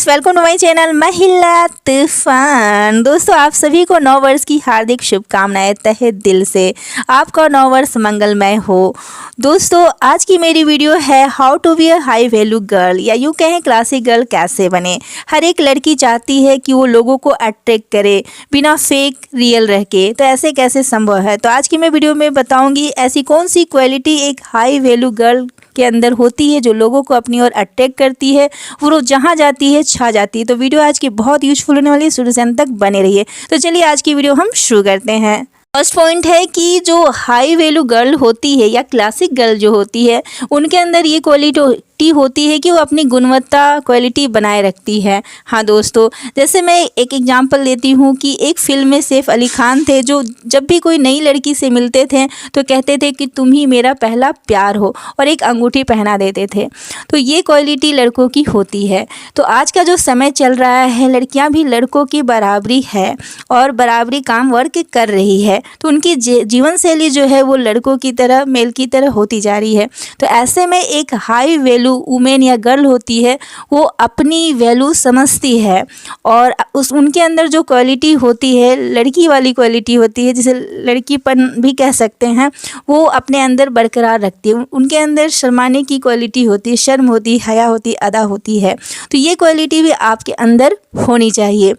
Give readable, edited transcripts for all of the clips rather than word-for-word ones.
Guys, welcome to my channel महिला तूफान। दोस्तों, आप सभी को नव वर्ष की हार्दिक शुभकामनाएं तहे दिल से। आपका नव वर्ष मंगलमय हो। दोस्तों, आज की मेरी वीडियो है how to be a high value girl, या यूँ कहें क्लासिक गर्ल कैसे बने। हर एक लड़की चाहती है कि वो लोगों को अट्रैक्ट करे बिना फेक रियल रह के, तो ऐसे कैसे संभव है। तो आज की मैं वीडियो में बताऊंगी ऐसी कौन सी क्वालिटी एक हाई वैल्यू गर्ल के अंदर होती है जो लोगों को अपनी ओर अट्रैक्ट करती है, वो जहाँ जाती है छा जाती है। तो वीडियो आज की बहुत यूजफुल होने वाली है, शुरू से अंत तक बने रहिए। तो चलिए आज की वीडियो हम शुरू करते हैं। फर्स्ट पॉइंट है कि जो हाई वैल्यू गर्ल होती है या क्लासिक गर्ल जो होती है, उनके अंदर ये क्वालिटी होती है कि वो अपनी गुणवत्ता क्वालिटी बनाए रखती है। हाँ दोस्तों, जैसे मैं एक एग्जांपल लेती हूँ कि एक फिल्म में सैफ अली खान थे, जो जब भी कोई नई लड़की से मिलते थे तो कहते थे कि तुम ही मेरा पहला प्यार हो, और एक अंगूठी पहना देते थे। तो ये क्वालिटी लड़कों की होती है। तो आज का जो समय चल रहा है, लड़कियाँ भी लड़कों की बराबरी है और बराबरी काम वर्क कर रही है। तो उनकी जीवन शैली जो है वो लड़कों की तरह, मेल की तरह होती जा रही है। तो ऐसे में एक हाई वैल्यू वुमेन या गर्ल होती है, वो अपनी वैल्यू समझती है और उनके अंदर जो क्वालिटी होती है, लड़की वाली क्वालिटी होती है, जिसे लड़कीपन भी कह सकते हैं, वो अपने अंदर बरकरार रखती है। उनके अंदर शर्माने की क्वालिटी होती है, शर्म होती है, हया होती है, अदा होती है। तो ये क्वालिटी भी आपके अंदर होनी चाहिए।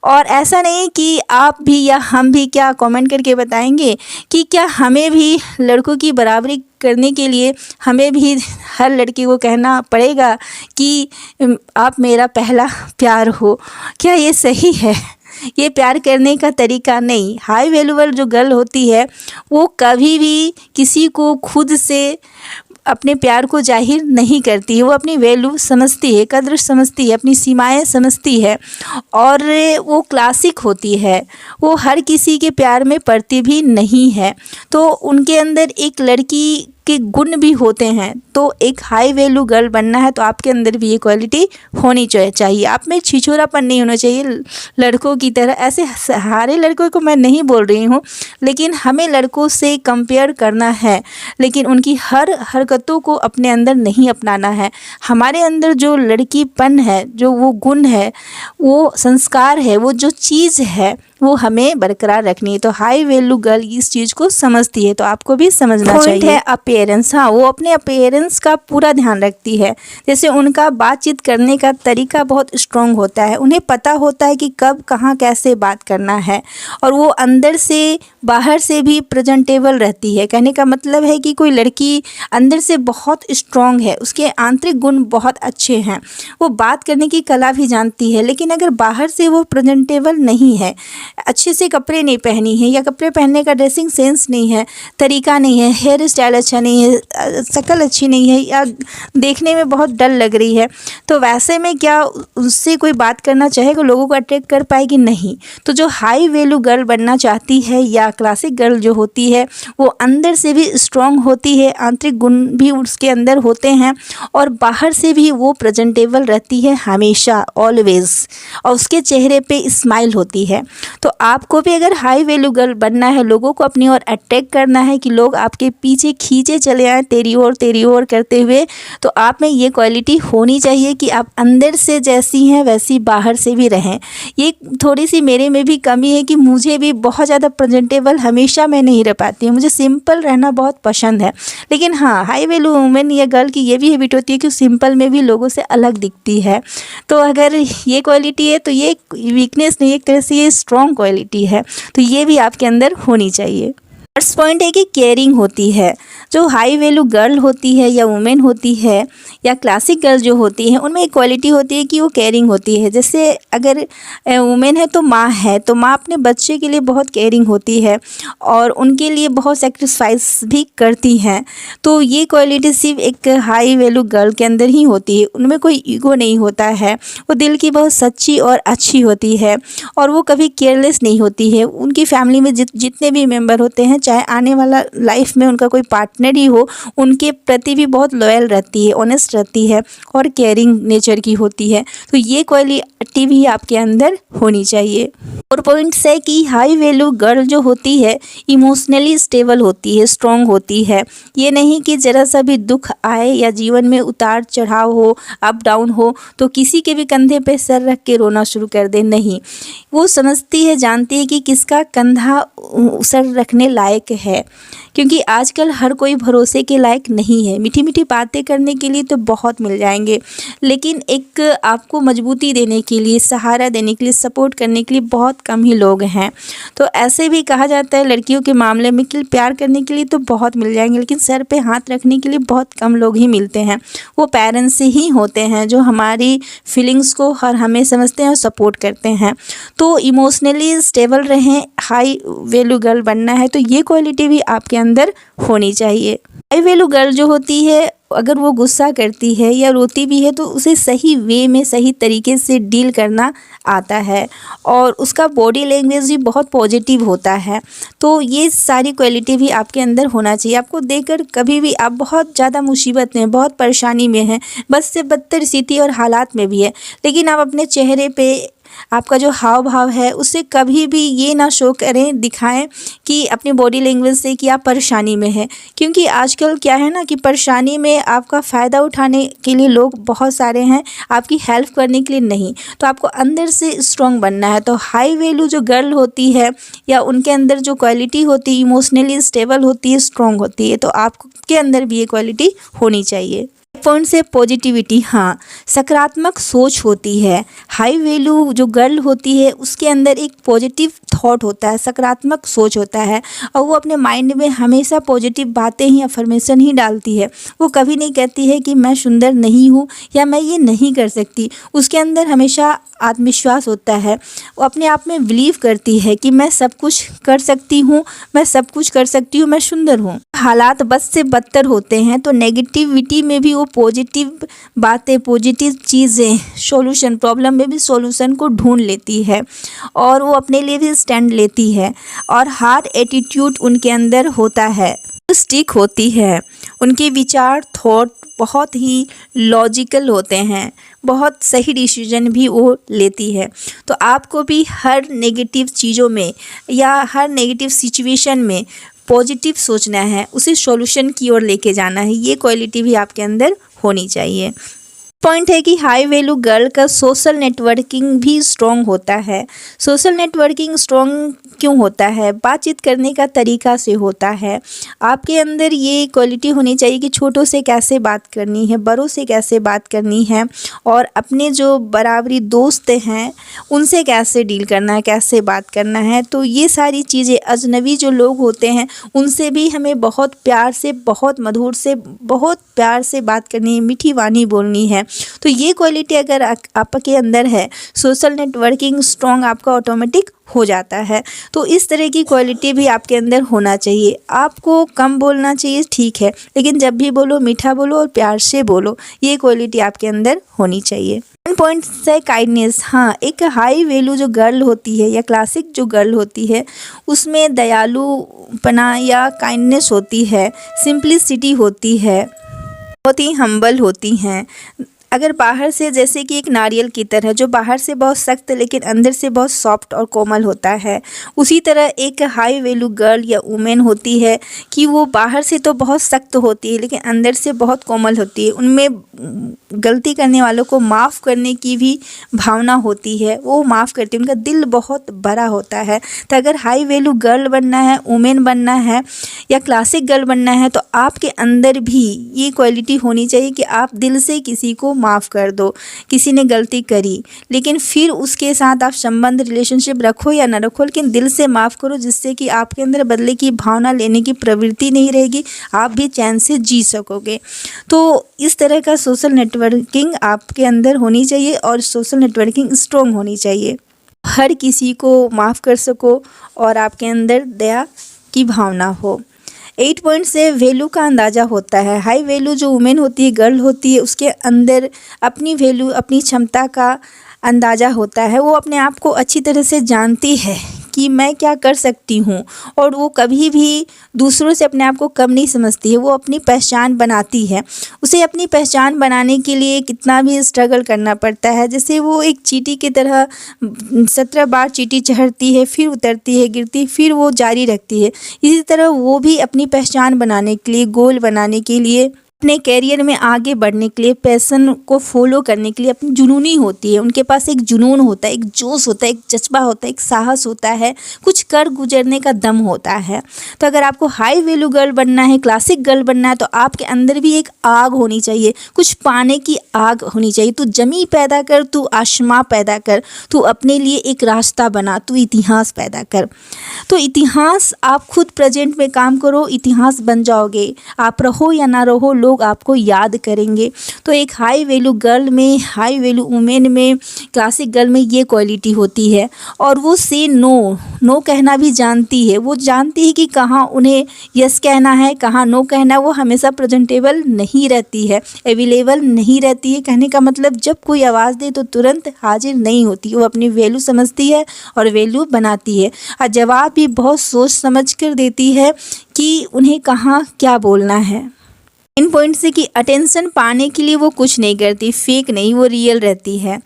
और ऐसा नहीं कि आप भी या हम भी क्या कमेंट करके बताएंगे कि क्या हमें भी लड़कों की बराबरी करने के लिए हमें भी हर लड़की को कहना पड़ेगा कि आप मेरा पहला प्यार हो। क्या ये सही है? ये प्यार करने का तरीका नहीं। हाई वैल्यूबल जो गर्ल होती है वो कभी भी किसी को खुद से अपने प्यार को जाहिर नहीं करती है। वो अपनी वैल्यू समझती है, कद्र समझती है, अपनी सीमाएं समझती है, और वो क्लासिक होती है। वो हर किसी के प्यार में पड़ती भी नहीं है। तो उनके अंदर एक लड़की के गुण भी होते हैं। तो एक हाई वैल्यू गर्ल बनना है तो आपके अंदर भी ये क्वालिटी होनी चाहिए। आप में छिछोरापन नहीं होना चाहिए लड़कों की तरह। ऐसे सारे लड़कों को मैं नहीं बोल रही हूँ, लेकिन हमें लड़कों से कंपेयर करना है, लेकिन उनकी हर हरकतों को अपने अंदर नहीं अपनाना है। हमारे अंदर जो लड़कीपन है, जो वो गुण है, वो संस्कार है, वो जो चीज़ है, वो हमें बरकरार रखनी है। तो हाई वैल्यू गर्ल इस चीज़ को समझती है, तो आपको भी समझना चाहिए। पॉइंट है अपीयरेंस। हाँ, वो अपने अपीयरेंस का पूरा ध्यान रखती है। जैसे उनका बातचीत करने का तरीका बहुत स्ट्रॉन्ग होता है। उन्हें पता होता है कि कब कहाँ कैसे बात करना है, और वो अंदर से बाहर से भी प्रेजेंटेबल रहती है। कहने का मतलब है कि कोई लड़की अंदर से बहुत स्ट्रॉन्ग है, उसके आंतरिक गुण बहुत अच्छे हैं, वो बात करने की कला भी जानती है, लेकिन अगर बाहर से वो प्रेजेंटेबल नहीं है, अच्छे से कपड़े नहीं पहनी है, या कपड़े पहनने का ड्रेसिंग सेंस नहीं है, तरीका नहीं है, हेयर स्टाइल अच्छा नहीं है, शक्ल अच्छी नहीं है, या देखने में बहुत डल लग रही है, तो वैसे में क्या उससे कोई बात करना चाहेगा, लोगों को अट्रैक्ट कर पाएगी? नहीं। तो जो हाई वैल्यू गर्ल बनना चाहती है या क्लासिक गर्ल जो होती है, वो अंदर से भी स्ट्रॉन्ग होती है, आंतरिक गुण भी उसके अंदर होते हैं, और बाहर से भी वो प्रेजेंटेबल रहती है हमेशा, ऑलवेज, और उसके चेहरे पे स्माइल होती है। तो आपको भी अगर हाई वैल्यू गर्ल बनना है, लोगों को अपनी ओर अट्रैक्ट करना है कि लोग आपके पीछे खींचे चले आए तेरी ओर करते हुए, तो आप में ये क्वालिटी होनी चाहिए कि आप अंदर से जैसी हैं वैसी बाहर से भी रहें। ये थोड़ी सी मेरे में भी कमी है कि मुझे भी बहुत ज़्यादा प्रेजेंटेबल हमेशा मैं नहीं रह पाती हूँ। मुझे सिंपल रहना बहुत पसंद है। लेकिन हाँ, हाई वैल्यू वुमेन या गर्ल की ये भी हैबिट होती है कि सिंपल में भी लोगों से अलग दिखती है। तो अगर ये क्वालिटी है तो ये वीकनेस नहीं, एक तरह से ये स्ट्रॉन्ग क्वालिटी है। तो ये भी आपके अंदर होनी चाहिए। फर्स्ट पॉइंट है कि केयरिंग होती है। जो हाई वैल्यू गर्ल होती है या वुमेन होती है या क्लासिक गर्ल जो होती है, उनमें एक क्वालिटी होती है कि वो केयरिंग होती है। जैसे अगर वुमेन है तो माँ है, तो माँ अपने बच्चे के लिए बहुत केयरिंग होती है और उनके लिए बहुत सेक्रीफाइस भी करती हैं। तो ये क्वालिटी सिर्फ एक हाई वैल्यू गर्ल के अंदर ही होती है। उनमें कोई ईगो नहीं होता है, वो दिल की बहुत सच्ची और अच्छी होती है, और वो कभी केयरलेस नहीं होती है। उनकी फैमिली में जितने भी मेंबर होते हैं, चाहे आने वाला लाइफ में उनका कोई पार्टनर ही हो, उनके प्रति भी बहुत लॉयल रहती है, ऑनेस्ट रहती है, और केयरिंग नेचर की होती है। तो ये क्वालिटी भी आपके अंदर होनी चाहिए। और पॉइंट्स है कि हाई वैल्यू गर्ल जो होती है इमोशनली स्टेबल होती है, स्ट्रॉन्ग होती है। ये नहीं कि ज़रा सा भी दुख आए या जीवन में उतार चढ़ाव हो, अप डाउन हो तो किसी के भी कंधे पे सर रख के रोना शुरू कर दे। नहीं, वो समझती है, जानती है कि किसका कंधा सर रखने लायक है, क्योंकि आजकल हर कोई भरोसे के लायक नहीं है। मीठी मीठी बातें करने के लिए तो बहुत मिल जाएंगे, लेकिन एक आपको मजबूती देने के लिए, सहारा देने के लिए, सपोर्ट करने के लिए बहुत कम ही लोग हैं। तो ऐसे भी कहा जाता है लड़कियों के मामले में कि प्यार करने के लिए तो बहुत मिल जाएंगे, लेकिन सर पे हाथ रखने के लिए बहुत कम लोग ही मिलते हैं। वो पेरेंट्स से ही होते हैं जो हमारी फीलिंग्स को हर हमें समझते हैं और सपोर्ट करते हैं। तो इमोशनली स्टेबल रहें, हाई वैल्यू गर्ल बनना है तो ये क्वालिटी भी आपके अंदर होनी चाहिए। हाई वैल्यू गर्ल जो होती है, अगर वो गुस्सा करती है या रोती भी है तो उसे सही वे में, सही तरीके से डील करना आता है और उसका बॉडी लैंग्वेज भी बहुत पॉजिटिव होता है। तो ये सारी क्वालिटी भी आपके अंदर होना चाहिए। आपको देखकर कभी भी आप बहुत ज़्यादा मुसीबत में, बहुत परेशानी में हैं, बद से बदतर स्थिति और हालात में भी है, लेकिन आप अपने चेहरे पे आपका जो हाव भाव है उससे कभी भी ये ना शो करें, दिखाएं कि अपनी बॉडी लैंग्वेज से कि आप परेशानी में हैं। क्योंकि आजकल क्या है ना कि परेशानी में आपका फ़ायदा उठाने के लिए लोग बहुत सारे हैं, आपकी हेल्प करने के लिए नहीं। तो आपको अंदर से स्ट्रॉन्ग बनना है। तो हाई वैल्यू जो गर्ल होती है या उनके अंदर जो क्वालिटी होती है, इमोशनली स्टेबल होती है, स्ट्रॉन्ग होती है, तो आपके अंदर भी ये क्वालिटी होनी चाहिए। पॉइंट से पॉजिटिविटी, हाँ, सकारात्मक सोच होती है। हाई वैल्यू जो गर्ल होती है उसके अंदर एक पॉजिटिव थॉट होता है, सकारात्मक सोच होता है और वो अपने माइंड में हमेशा पॉजिटिव बातें ही, अफर्मेशन ही डालती है। वो कभी नहीं कहती है कि मैं सुंदर नहीं हूँ या मैं ये नहीं कर सकती। उसके अंदर हमेशा आत्मविश्वास होता है। वो अपने आप में बिलीव करती है कि मैं सब कुछ कर सकती हूँ, मैं सब कुछ कर सकती हूँ, मैं सुंदर हूँ। हालात बद से बदतर होते हैं तो नेगेटिविटी में भी वो पॉजिटिव बातें, पॉजिटिव चीज़ें, सॉल्यूशन, प्रॉब्लम में भी सॉल्यूशन को ढूंढ लेती है और वो अपने लिए भी स्टैंड लेती है और हार्ड एटीट्यूड उनके अंदर होता है, स्टिक होती है। उनके विचार, थॉट बहुत ही लॉजिकल होते हैं, बहुत सही डिसीजन भी वो लेती है। तो आपको भी हर नेगेटिव चीज़ों में या हर नेगेटिव सिचुएशन में पॉजिटिव सोचना है, उसे सॉल्यूशन की ओर लेके जाना है। ये क्वालिटी भी आपके अंदर होनी चाहिए। पॉइंट है कि हाई वैल्यू गर्ल का सोशल नेटवर्किंग भी स्ट्रॉन्ग होता है। सोशल नेटवर्किंग स्ट्रॉन्ग क्यों होता है? बातचीत करने का तरीका से होता है। आपके अंदर ये क्वालिटी होनी चाहिए कि छोटों से कैसे बात करनी है, बड़ों से कैसे बात करनी है और अपने जो बराबरी दोस्त हैं उनसे कैसे डील करना है, कैसे बात करना है। तो ये सारी चीज़ें, अजनबी जो लोग होते हैं उनसे भी हमें बहुत प्यार से, बहुत मधुर से, बहुत प्यार से बात करनी है, मीठी वाणी बोलनी है। तो ये क्वालिटी अगर आपके अंदर है, सोशल नेटवर्किंग स्ट्रॉन्ग आपका ऑटोमेटिक हो जाता है। तो इस तरह की क्वालिटी भी आपके अंदर होना चाहिए। आपको कम बोलना चाहिए, ठीक है, लेकिन जब भी बोलो मीठा बोलो और प्यार से बोलो। ये क्वालिटी आपके अंदर होनी चाहिए। पॉइंट है काइंडनेस। हाँ, एक हाई वैल्यू जो गर्ल होती है या क्लासिक जो गर्ल होती है उसमें दयालुपना या काइंडनेस होती है, सिंप्लिसिटी होती है, बहुत ही हम्बल होती हैं। अगर बाहर से जैसे कि एक नारियल की तरह, जो बाहर से बहुत सख्त लेकिन अंदर से बहुत सॉफ्ट और कोमल होता है, उसी तरह एक हाई वैल्यू गर्ल या वुमेन होती है कि वो बाहर से तो बहुत सख्त होती है लेकिन अंदर से बहुत कोमल होती है। उनमें गलती करने वालों को माफ़ करने की भी भावना होती है, वो माफ़ करती है, उनका दिल बहुत बड़ा होता है। तो अगर हाई वैल्यू गर्ल बनना है, वुमेन बनना है या क्लासिक गर्ल बनना है तो आपके अंदर भी ये क्वालिटी होनी चाहिए कि आप दिल से किसी को माफ़ कर दो। किसी ने गलती करी लेकिन फिर उसके साथ आप संबंध, रिलेशनशिप रखो या ना रखो, लेकिन दिल से माफ़ करो, जिससे कि आपके अंदर बदले की भावना लेने की प्रवृत्ति नहीं रहेगी, आप भी चैन से जी सकोगे। तो इस तरह का सोशल नेटवर्किंग आपके अंदर होनी चाहिए और सोशल नेटवर्किंग स्ट्रॉन्ग होनी चाहिए। हर किसी को माफ़ कर सको और आपके अंदर दया की भावना हो। 8 पॉइंट से वैल्यू का अंदाज़ा होता है। हाई वैल्यू जो वुमेन होती है, गर्ल होती है, उसके अंदर अपनी वैल्यू, अपनी क्षमता का अंदाज़ा होता है। वो अपने आप को अच्छी तरह से जानती है कि मैं क्या कर सकती हूँ, और वो कभी भी दूसरों से अपने आप को कम नहीं समझती है। वो अपनी पहचान बनाती है। उसे अपनी पहचान बनाने के लिए कितना भी स्ट्रगल करना पड़ता है। जैसे वो एक चींटी की तरह 17 बार चींटी चढ़ती है, फिर उतरती है, गिरती, फिर वो जारी रखती है। इसी तरह वो भी अपनी पहचान बनाने के लिए, गोल बनाने के लिए, अपने कैरियर में आगे बढ़ने के लिए, पैशन को फॉलो करने के लिए अपनी जुनूनी होती है। उनके पास एक जुनून होता है, एक जोश होता है, एक जज्बा होता है, एक साहस होता है, कुछ कर गुजरने का दम होता है। तो अगर आपको हाई वैल्यू गर्ल बनना है, क्लासिक गर्ल बनना है, तो आपके अंदर भी एक आग होनी चाहिए, कुछ पाने की आग होनी चाहिए। तू जमी पैदा कर, तू आसमां पैदा कर, तू अपने लिए एक रास्ता बना, तू इतिहास पैदा कर। तो इतिहास आप खुद प्रेजेंट में काम करो, इतिहास बन जाओगे। आप रहो या ना रहो, लोग आपको याद करेंगे। तो एक हाई वैल्यू गर्ल में, हाई वैल्यू वुमेन में, क्लासिक गर्ल में ये क्वालिटी होती है। और वो से नो कहना भी जानती है। वो जानती है कि कहाँ उन्हें यस कहना है, कहाँ नो कहना है। वो हमेशा प्रेजेंटेबल नहीं रहती है, अवेलेबल नहीं रहती है। कहने का मतलब जब कोई आवाज़ दे तो तुरंत हाजिर नहीं होती। वो अपनी वैल्यू समझती है और वैल्यू बनाती है, और जवाब भी बहुत सोच समझ कर देती है कि उन्हें कहाँ क्या बोलना है। इन पॉइंट से कि अटेंशन पाने के लिए वो कुछ नहीं करती, फेक नहीं, वो रियल रहती है।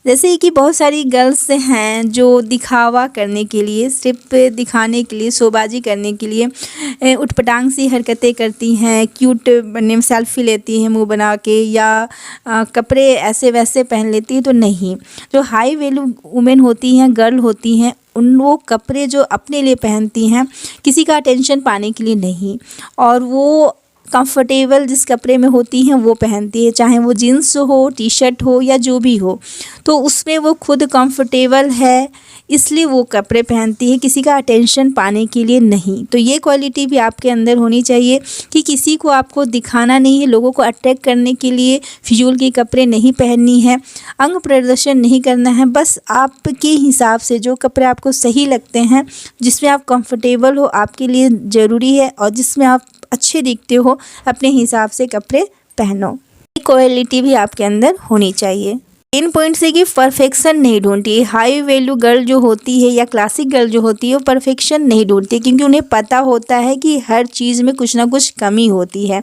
जैसे कि बहुत सारी गर्ल्स हैं जो दिखावा करने के लिए, सिर्फ दिखाने के लिए, शोबाजी करने के लिए उटपटांग सी हरकतें करती हैं, क्यूट बनने में सेल्फी लेती हैं मुंह बना के, या कपड़े ऐसे वैसे पहन लेती हैं। तो नहीं, जो हाई वैल्यू वुमेन होती हैं, गर्ल होती हैं, उन वो कपड़े जो अपने लिए पहनती हैं किसी का अटेंशन पाने के लिए नहीं, और वो कंफर्टेबल जिस कपड़े में होती हैं वो पहनती है, चाहे वो जीन्स हो, टी शर्ट हो, या जो भी हो। तो उसमें वो खुद कंफर्टेबल है, इसलिए वो कपड़े पहनती है, किसी का अटेंशन पाने के लिए नहीं। तो ये क्वालिटी भी आपके अंदर होनी चाहिए कि किसी को आपको दिखाना नहीं है, लोगों को अट्रैक्ट करने के लिए फिजूल के कपड़े नहीं पहननी है, अंग प्रदर्शन नहीं करना है। बस आपके हिसाब से जो कपड़े आपको सही लगते हैं, जिसमें आप कंफर्टेबल हो, आपके लिए ज़रूरी है, और जिसमें आप अच्छे दिखते हो, अपने हिसाब से कपड़े पहनो। ये क्वालिटी भी आपके अंदर होनी चाहिए। इन पॉइंट से कि परफेक्शन नहीं ढूंढती। हाई वैल्यू गर्ल जो होती है या क्लासिक गर्ल जो होती है वो परफेक्शन नहीं ढूंढती, क्योंकि उन्हें पता होता है कि हर चीज़ में कुछ ना कुछ कमी होती है,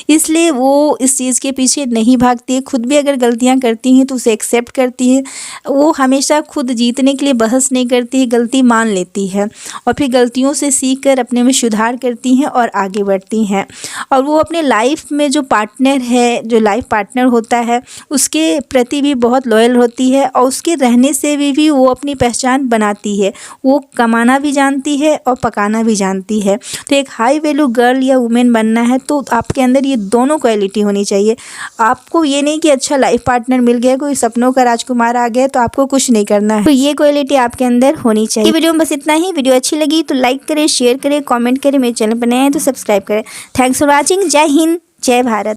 इसलिए वो इस चीज़ के पीछे नहीं भागती है। खुद भी अगर गलतियां करती हैं तो उसे एक्सेप्ट करती है। वो हमेशा खुद जीतने के लिए बहस नहीं करती है, गलती मान लेती है, और फिर गलतियों से सीख कर अपने में सुधार करती हैं और आगे बढ़ती हैं। और वो अपने लाइफ में जो पार्टनर है, जो लाइफ पार्टनर होता है, उसके प्रति भी बहुत लॉयल होती है, और उसके रहने से भी वो अपनी पहचान बनाती है। वो कमाना भी जानती है और पकाना भी जानती है। तो एक हाई वैल्यू गर्ल या वुमेन बनना है तो आपके अंदर ये दोनों क्वालिटी होनी चाहिए। आपको ये नहीं कि अच्छा लाइफ पार्टनर मिल गया, कोई सपनों का राजकुमार आ गया तो आपको कुछ नहीं करना है। तो ये क्वालिटी आपके अंदर होनी चाहिए। वीडियो में बस इतना ही। वीडियो अच्छी लगी तो लाइक करें, शेयर करें, कॉमेंट करें। मेरे चैनल पर नए हैं तो सब्सक्राइब करें। Thanks for watching. जय हिंद, जय भारत।